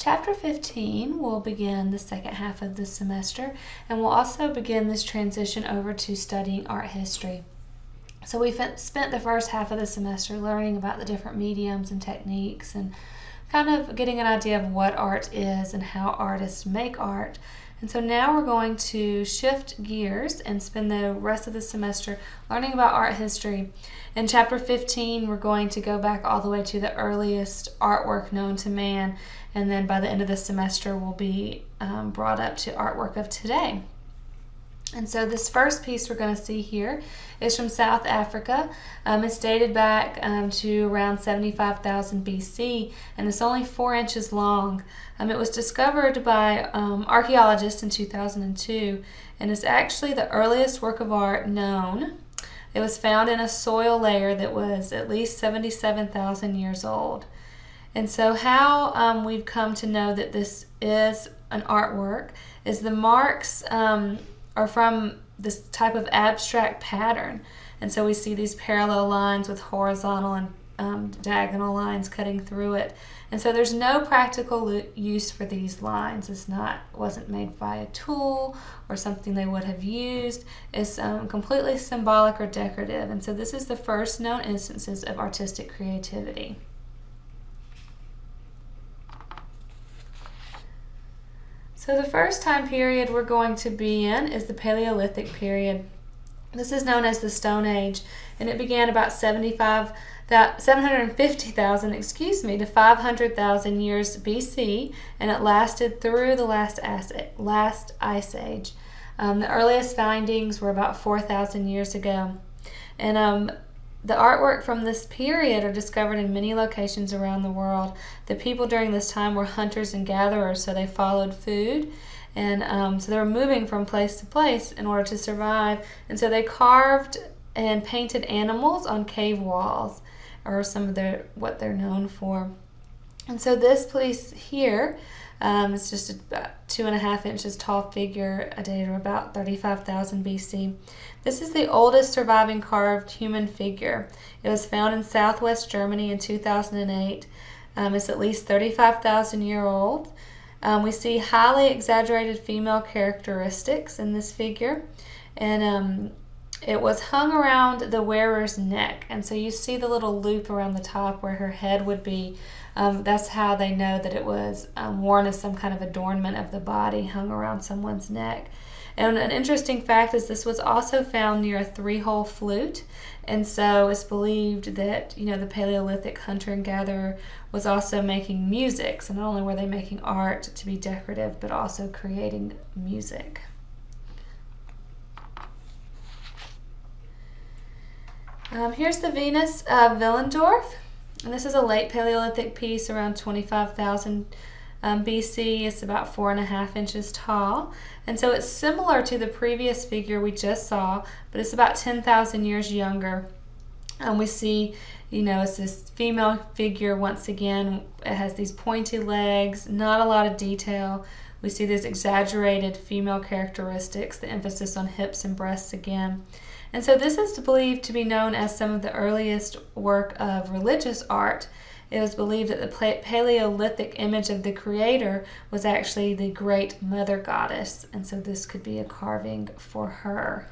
Chapter 15 will begin the second half of the semester, and we'll also begin this transition over to studying art history. So we spent the first half of the semester learning about the different mediums and techniques and kind of getting an idea of what art is and how artists make art. And so now we're going to shift gears and spend the rest of the semester learning about art history. In Chapter 15, we're going to go back all the way to the earliest artwork known to man, and then by the end of the semester we'll be brought up to artwork of today. And so this first piece we're going to see here is from South Africa. It's dated back to around 75,000 BC, and it's only 4 inches long. It was discovered by archaeologists in 2002, and it's actually the earliest work of art known. It was found in a soil layer that was at least 77,000 years old. And so how we've come to know that this is an artwork is the marks are from this type of abstract pattern. And so we see these parallel lines with horizontal and diagonal lines cutting through it. And so there's no practical use for these lines. Wasn't made by a tool or something they would have used. It's completely symbolic or decorative. And so this is the first known instances of artistic creativity. So the first time period we're going to be in is the Paleolithic period. This is known as the Stone Age, and it began about 750,000 to 500,000 years BC, and it lasted through the last ice age. The earliest findings were about 4,000 years ago, and the artwork from this period are discovered in many locations around the world. The people during this time were hunters and gatherers, so they followed food, and so they were moving from place to place in order to survive. And so they carved and painted animals on cave walls, or some of what they're known for. And so this piece here is just about 2.5 inches tall figure, dated about 35,000 BC. This is the oldest surviving carved human figure. It was found in southwest Germany in 2008. It's at least 35,000 years old. We see highly exaggerated female characteristics in this figure, and it was hung around the wearer's neck, and so you see the little loop around the top where her head would be. That's how they know that it was worn as some kind of adornment of the body, hung around someone's neck. And an interesting fact is this was also found near a 3-hole flute, and so it's believed that the Paleolithic hunter and gatherer was also making music. So not only were they making art to be decorative, but also creating music. Here's the Venus of Willendorf, and this is a late Paleolithic piece around 25,000 BC. It's about 4.5 inches tall, and so it's similar to the previous figure we just saw, but it's about 10,000 years younger. We see, it's this female figure once again. It has these pointy legs, not a lot of detail. We see these exaggerated female characteristics, the emphasis on hips and breasts again. And so this is believed to be known as some of the earliest work of religious art. It was believed that the Paleolithic image of the creator was actually the Great Mother Goddess, and so this could be a carving for her.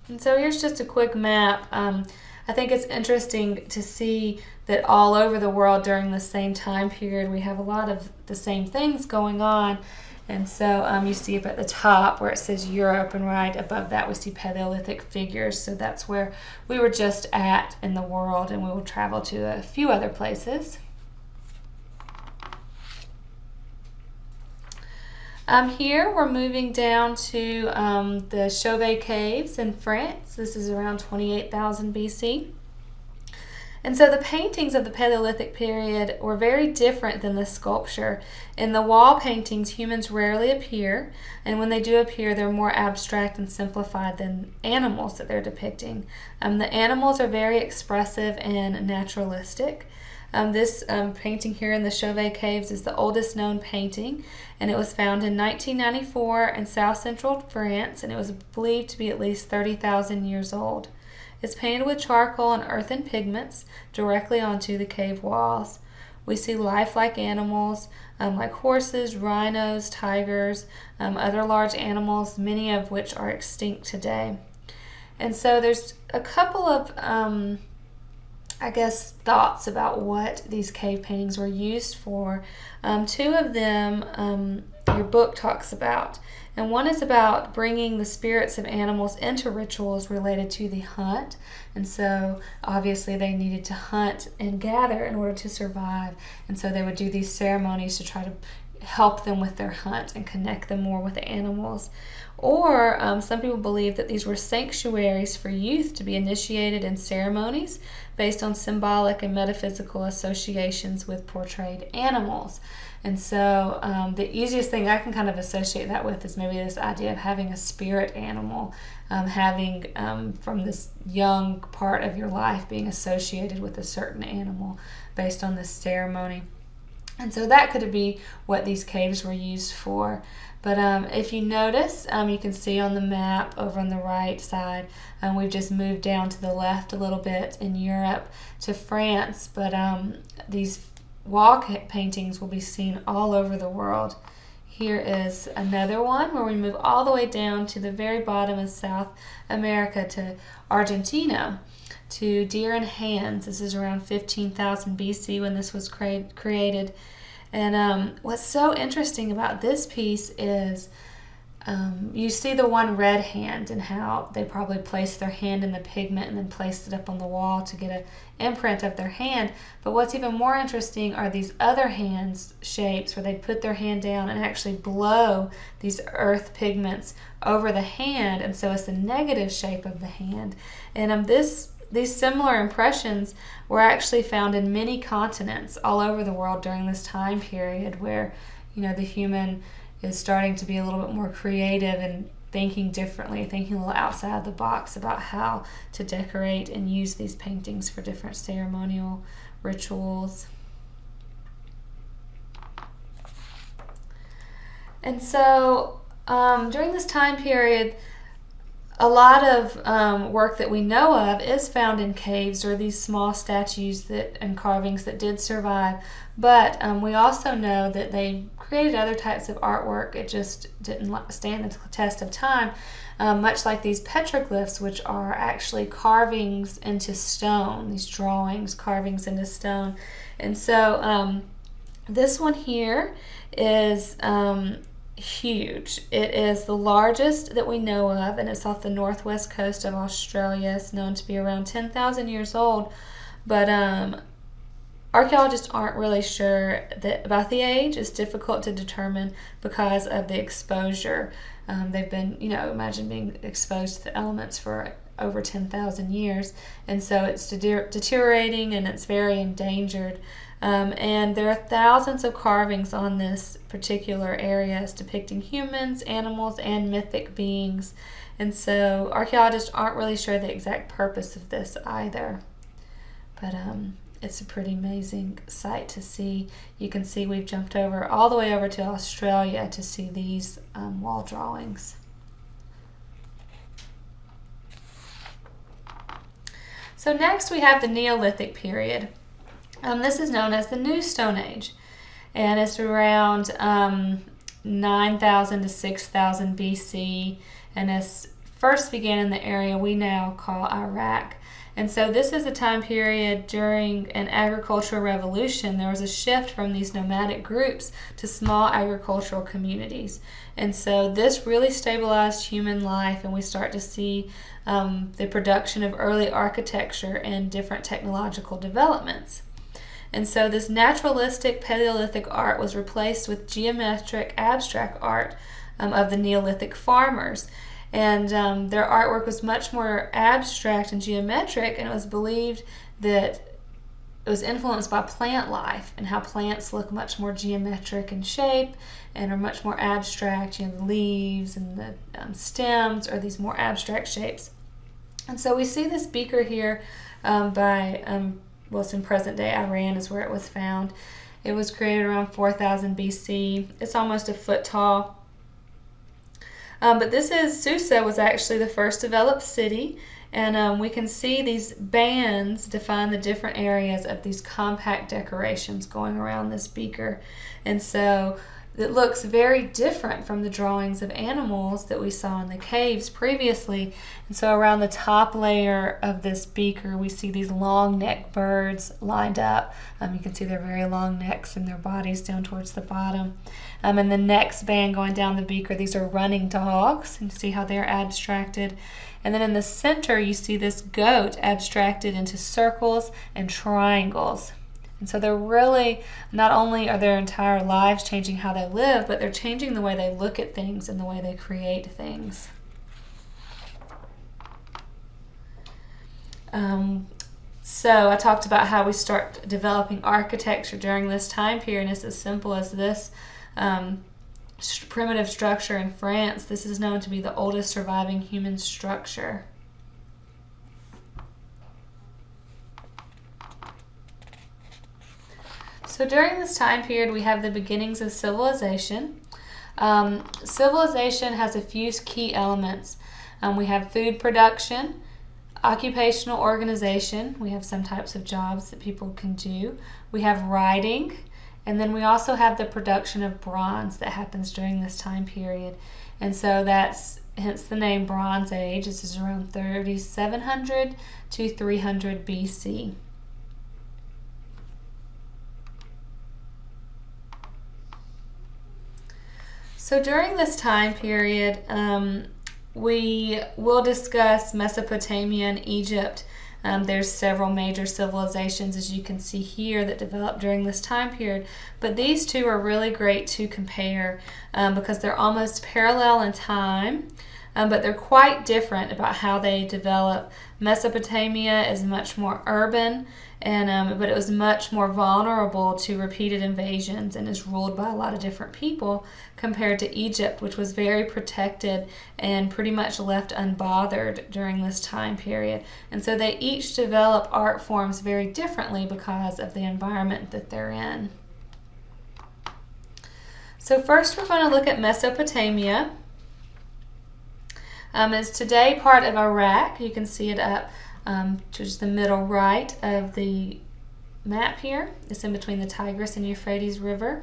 And so here's just a quick map. I think it's interesting to see that all over the world during the same time period we have a lot of the same things going on. And so you see up at the top where it says Europe, and right above that we see Paleolithic figures. So that's where we were just at in the world, and we will travel to a few other places. Here we're moving down to the Chauvet Caves in France. This is around 28,000 BC. And so the paintings of the Paleolithic period were very different than the sculpture. In the wall paintings, humans rarely appear, and when they do appear, they're more abstract and simplified than animals that they're depicting. The animals are very expressive and naturalistic. This painting here in the Chauvet Caves is the oldest known painting, and it was found in 1994 in south central France, and it was believed to be at least 30,000 years old. It's painted with charcoal and earthen pigments directly onto the cave walls. We see lifelike animals like horses, rhinos, tigers, other large animals, many of which are extinct today. And so there's a couple of, thoughts about what these cave paintings were used for. Two of them your book talks about. And one is about bringing the spirits of animals into rituals related to the hunt. And so obviously they needed to hunt and gather in order to survive. And so they would do these ceremonies to try to help them with their hunt and connect them more with the animals. Or some people believe that these were sanctuaries for youth to be initiated in ceremonies based on symbolic and metaphysical associations with portrayed animals. And so the easiest thing I can kind of associate that with is maybe this idea of having a spirit animal, having from this young part of your life being associated with a certain animal based on this ceremony. And so that could be what these caves were used for. But if you notice, you can see on the map over on the right side, we've just moved down to the left a little bit in Europe to France. But these wall paintings will be seen all over the world. Here is another one where we move all the way down to the very bottom of South America to Argentina, to Deer in Hands. This is around 15,000 BC when this was created. And what's so interesting about this piece is you see the one red hand and how they probably placed their hand in the pigment and then placed it up on the wall to get an imprint of their hand. But what's even more interesting are these other hands shapes where they put their hand down and actually blow these earth pigments over the hand, and so it's the negative shape of the hand. And these similar impressions were actually found in many continents all over the world during this time period where, the human is starting to be a little bit more creative and thinking differently, thinking a little outside the box about how to decorate and use these paintings for different ceremonial rituals. And so during this time period, a lot of work that we know of is found in caves or these small statues and carvings that did survive. But we also know that they created other types of artwork. It just didn't stand the test of time, much like these petroglyphs, which are actually carvings into stone, these drawings, carvings into stone. And so this one here is huge. It is the largest that we know of, and it's off the northwest coast of Australia. It's known to be around 10,000 years old, but archaeologists aren't really sure about the age. It's difficult to determine because of the exposure. They've been, imagine being exposed to the elements for over 10,000 years, and so it's deteriorating and it's very endangered. And there are thousands of carvings on this particular area depicting humans, animals, and mythic beings. And so archaeologists aren't really sure the exact purpose of this either. But it's a pretty amazing sight to see. You can see we've jumped all the way over to Australia to see these wall drawings. So next we have the Neolithic period. This is known as the New Stone Age, and it's around 9,000 to 6,000 BC, and it first began in the area we now call Iraq. And so this is a time period during an agricultural revolution. There was a shift from these nomadic groups to small agricultural communities. And so this really stabilized human life, and we start to see the production of early architecture and different technological developments. And so this naturalistic Paleolithic art was replaced with geometric abstract art of the Neolithic farmers. And their artwork was much more abstract and geometric, and it was believed that it was influenced by plant life and how plants look much more geometric in shape and are much more abstract. The leaves and the stems are these more abstract shapes. And so we see this beaker here it's in present-day Iran is where it was found. It was created around 4,000 BC. It's almost a foot tall. But Susa was actually the first developed city, And we can see these bands define the different areas of these compact decorations going around this beaker. And so it looks very different from the drawings of animals that we saw in the caves previously. And so around the top layer of this beaker, we see these long neck birds lined up. You can see their very long necks and their bodies down towards the bottom. And the next band going down the beaker, these are running dogs, and see how they're abstracted. And then in the center, you see this goat abstracted into circles and triangles. And so they're really, not only are their entire lives changing how they live, but they're changing the way they look at things and the way they create things. So I talked about how we start developing architecture during this time period, and it's as simple as this primitive structure in France. This is known to be the oldest surviving human structure. So during this time period, we have the beginnings of civilization. Civilization has a few key elements. We have food production, occupational organization. We have some types of jobs that people can do. We have writing, and then we also have the production of bronze that happens during this time period. And so that's hence the name Bronze Age. This is around 3700 to 300 BC. So during this time period, we will discuss Mesopotamia and Egypt. There's several major civilizations, as you can see here, that developed during this time period. But these two are really great to compare because they're almost parallel in time, but they're quite different about how they develop. Mesopotamia is much more urban, but it was much more vulnerable to repeated invasions and is ruled by a lot of different people, compared to Egypt, which was very protected and pretty much left unbothered during this time period. And so they each develop art forms very differently because of the environment that they're in. So first we're going to look at Mesopotamia. It's today part of Iraq. You can see it up to the middle right of the map here. It's in between the Tigris and Euphrates River.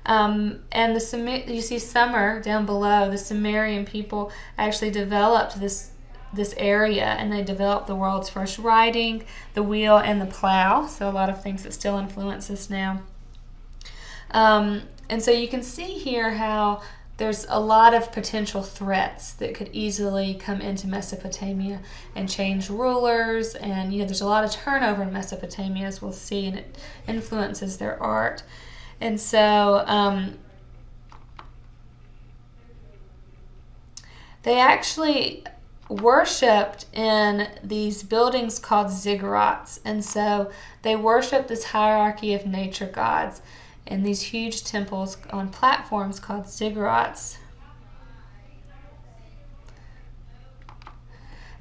And you see Sumer down below. The Sumerian people actually developed this area, and they developed the world's first writing, the wheel, and the plow. So a lot of things that still influence us now. And so you can see here how there's a lot of potential threats that could easily come into Mesopotamia and change rulers, and there's a lot of turnover in Mesopotamia, as we'll see, and it influences their art. And so they actually worshipped in these buildings called ziggurats, and so they worshiped this hierarchy of nature gods in these huge temples on platforms called ziggurats.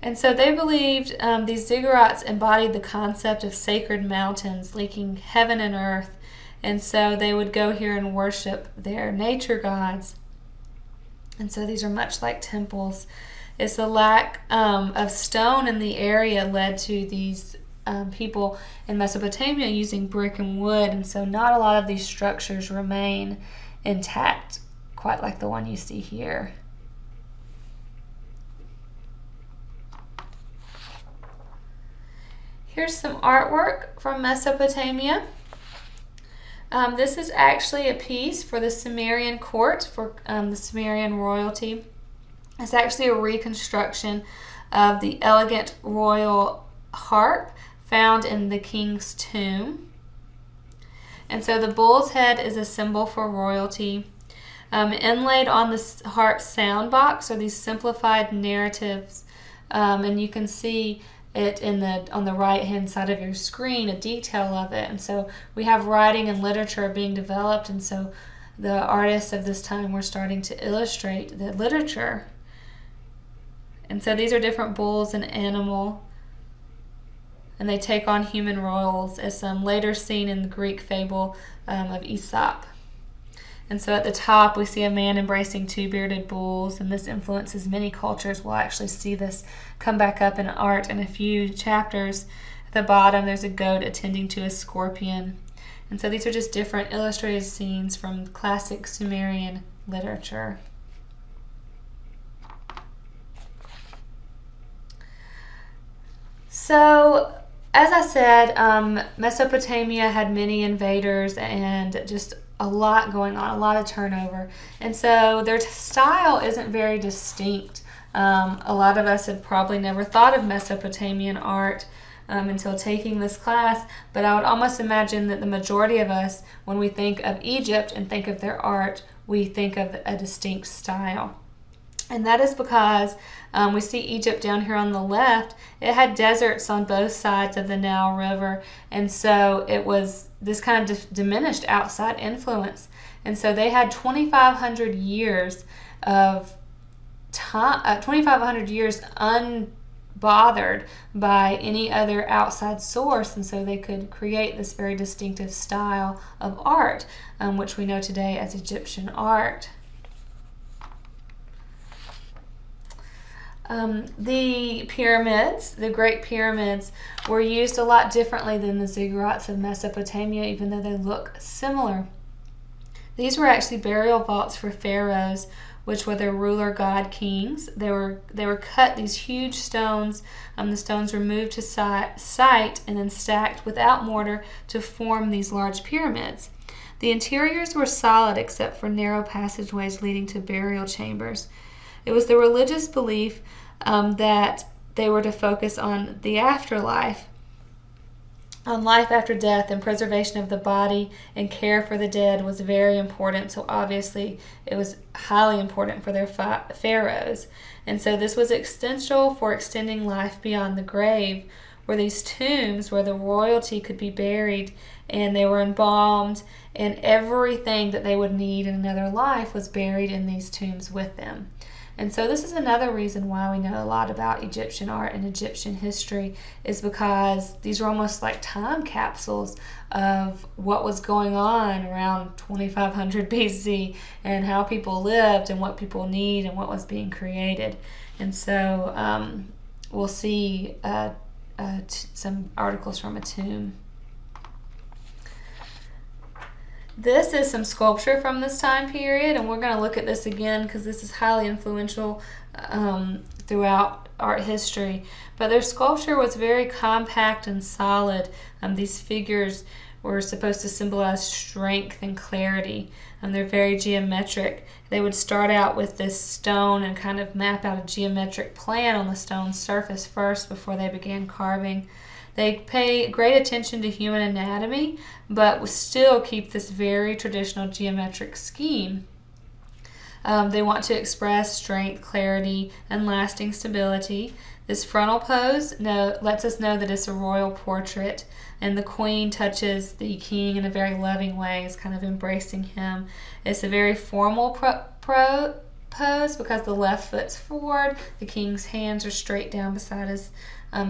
And so they believed these ziggurats embodied the concept of sacred mountains linking heaven and earth. And so they would go here and worship their nature gods. And so these are much like temples. It's the lack of stone in the area led to these people in Mesopotamia using brick and wood. And so not a lot of these structures remain intact, quite like the one you see here. Here's some artwork from Mesopotamia. This is actually a piece for the Sumerian court, for the Sumerian royalty. It's actually a reconstruction of the elegant royal harp found in the king's tomb. And so the bull's head is a symbol for royalty. Inlaid on the harp's sound box are these simplified narratives, and you can see it on the right hand side of your screen, a detail of it. And so we have writing and literature being developed, and so the artists of this time were starting to illustrate the literature. And so these are different bulls and animal, and they take on human roles, as later seen in the Greek fable of Aesop. And so at the top we see a man embracing two bearded bulls, and this influences many cultures. We'll actually see this come back up in art in a few chapters. At the bottom there's a goat attending to a scorpion. And so these are just different illustrated scenes from classic Sumerian literature. So, as I said, Mesopotamia had many invaders and just a lot going on, a lot of turnover. And so their style isn't very distinct. A lot of us had probably never thought of Mesopotamian art until taking this class, but I would almost imagine that the majority of us, when we think of Egypt and think of their art, we think of a distinct style. And that is because we see Egypt down here on the left. It had deserts on both sides of the Nile River, and so it was this kind of diminished outside influence. And so they had 2,500 years of time, 2,500 years unbothered by any other outside source, and so they could create this very distinctive style of art, which we know today as Egyptian art. The pyramids, the Great Pyramids, were used a lot differently than the ziggurats of Mesopotamia, even though they look similar. These were actually burial vaults for pharaohs, which were their ruler god kings. They were cut, these huge stones. The stones were moved to site and then stacked without mortar to form these large pyramids. The interiors were solid except for narrow passageways leading to burial chambers. It was the religious belief that they were to focus on the afterlife, on life after death, and preservation of the body and care for the dead was very important. So obviously it was highly important for their pharaohs. And so this was essential for extending life beyond the grave, where these tombs where the royalty could be buried and they were embalmed, and everything that they would need in another life was buried in these tombs with them. And so this is another reason why we know a lot about Egyptian art and Egyptian history, is because these are almost like time capsules of what was going on around 2500 BC and how people lived and what people need and what was being created. And so we'll see some articles from a tomb. This is some sculpture from this time period, and we're going to look at this again because this is highly influential throughout art history. But their sculpture was very compact and solid. These figures were supposed to symbolize strength and clarity, and they're very geometric. They would start out with this stone and kind of map out a geometric plan on the stone surface first before they began carving. They pay great attention to human anatomy, but still keep this very traditional geometric scheme. They want to express strength, clarity, and lasting stability. This frontal pose lets us know that it's a royal portrait, and the queen touches the king in a very loving way, is kind of embracing him. It's a very formal pose because the left foot's forward, the king's hands are straight down beside his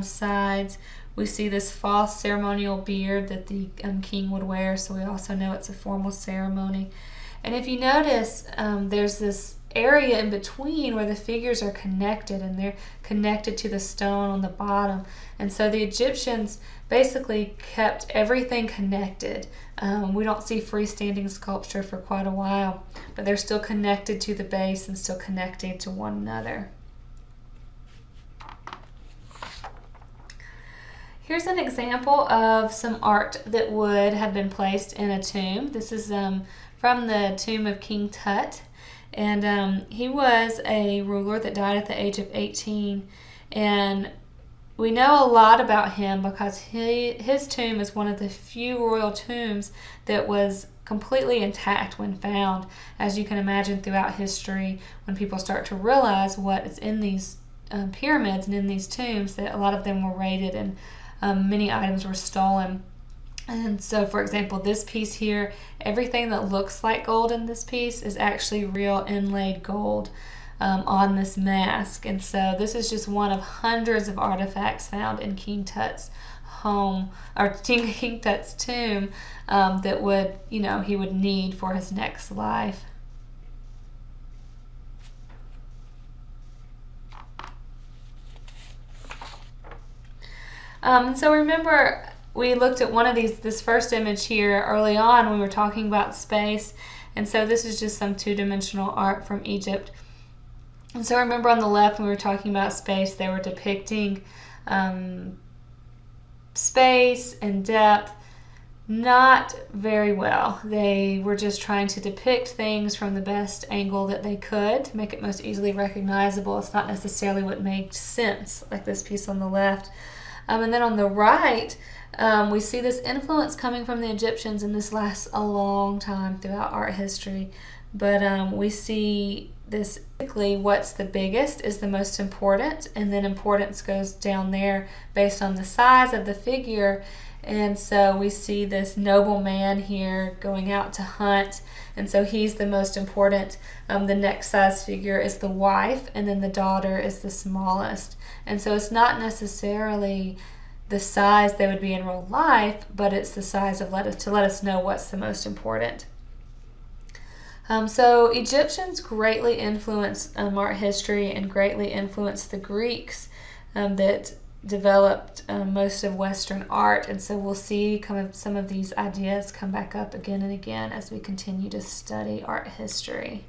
sides. We see this false ceremonial beard that the king would wear, so we also know it's a formal ceremony. And if you notice, there's this area in between where the figures are connected, and they're connected to the stone on the bottom. And so the Egyptians basically kept everything connected. We don't see freestanding sculpture for quite a while, but they're still connected to the base and still connected to one another. Here's an example of some art that would have been placed in a tomb. This is from the tomb of King Tut, and he was a ruler that died at the age of 18, and we know a lot about him because his tomb is one of the few royal tombs that was completely intact when found. As you can imagine, throughout history, when people start to realize what is in these pyramids and in these tombs, that a lot of them were raided and many items were stolen. And so, for example, this piece here, everything that looks like gold in this piece is actually real inlaid gold. on this mask. And so this is just one of hundreds of artifacts found in King Tut's home, or King Tut's tomb, that would, he would need for his next life. So remember, we looked at this first image here early on when we were talking about space. And so this is just some two-dimensional art from Egypt. And so remember on the left when we were talking about space, they were depicting space and depth not very well. They were just trying to depict things from the best angle that they could to make it most easily recognizable. It's not necessarily what made sense, like this piece on the left. And then on the right, we see this influence coming from the Egyptians, and this lasts a long time throughout art history. But we see this, basically what's the biggest is the most important, and then importance goes down there based on the size of the figure. And so we see this noble man here going out to hunt, and so he's the most important. The next size figure is the wife, and then the daughter is the smallest. And so it's not necessarily the size they would be in real life, but it's the size of to let us know what's the most important. So Egyptians greatly influenced art history and greatly influenced the Greeks that developed most of Western art. And so we'll see some of these ideas come back up again and again as we continue to study art history.